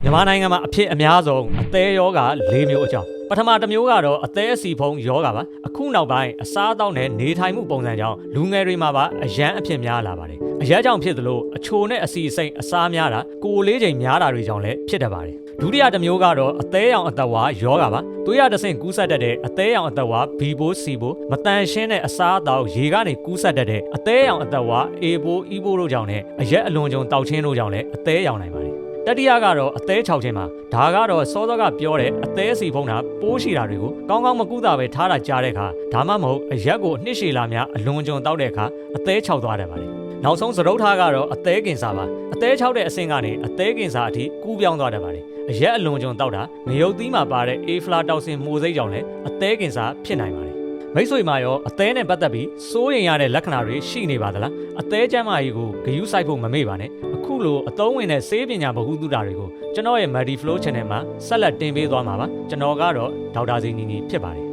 မြန်မာနိုင်ငံမှာအဖြစ်အများဆုံးအသေးယောဂ၄မျိုးအကြောင်းပထမတစ်မျိုးကတော့အသေးအစီဖုံးယောဂပါအခုနောက်ပိုင်းအစားအသောက်နဲ့နေထိုင်မှုပုံစံကြောင့်လူငယ်တွေမှာပါအရန်အဖြစ်များလာပါတယ်အရက်ကြောင့်ဖြစ်သလိုအချိုနဲ့အစီအစိမ်အစားများတာကိုယ်လေးချိန်များတာတွေကြောင့်လည်းဖြစ်တတ်ပါတယ်ဒုတိယတစ်မျိုးကတော့အသေးရောင်အသက်ဝါယောဂပါသွေးရတဆင့်ကူးဆက်တတ်တဲ့အသေးရောင်အသက်ဝါဘီဘိုးစီဘိုးမတန်ရှင်းတဲ့အစားအသောက်ရေကနေကူးဆက်တတ်တဲ့အသေးရောင်အသက်ဝါအေဘိုးအီဘိုးတို့ကြောင့်လည်းအရက်အလွန်ကြုံတောက်ချင်းတို့ကြောင့်လည်းအသေးရောင်နိုင်ပါတယ်တတိယကတော့အသေး6ချင်းပါဒါကတော့စောစောကပြောတဲ့အသေးစီဖုံးတာပိုးရှိတာတွေကိုကောင်းကောင်းမကုသပဲထားတာကြားတဲ့အခါဒါမှမဟုတ်အရက်ကိုနှစ်ရှည်လာများအလွန်ကြုံတောက်တဲ့အခါအသေး6သွားတတ်ပါတယ်နောက်ဆုံးစရုပ်ထားကတော့အသေးကင်ဆာပါအသေး6တဲ့အဆင့်ကနေအသေးကင်ဆာအထိကူးပြောင်းသွားတတ်ပါတယ်အရက်အလွန်ကြုံတောက်တာငရုတ်သီးမှာပါတဲ့အေဖလာတောက်ဆင်မှုစိတ်ကြောင့်လည်းအသေးကင်ဆာဖြစ်နိုင်ပါတယ်မိတ်ဆွေမှာရောအသေးနဲ့ပတ်သက်ပြီးစိုးရိမ်ရတဲ့လက္ခဏာတွေရှိနေပါသလားအသေးကျန်းမာရေးကိုဂရုစိုက်ဖို့မမေ့ပါနဲ့အခုလိုအသုံးဝင်တဲ့ဆေးပညာဗဟုသုတတွေကိုကျွန်တော်ရဲ့ Mediflow Channel မှာဆက်လက်တင်ပေးသွားမှာပါကျွန်တော်ကတော့ဒေါက်တာဇီနီနီဖြစ်ပါတယ်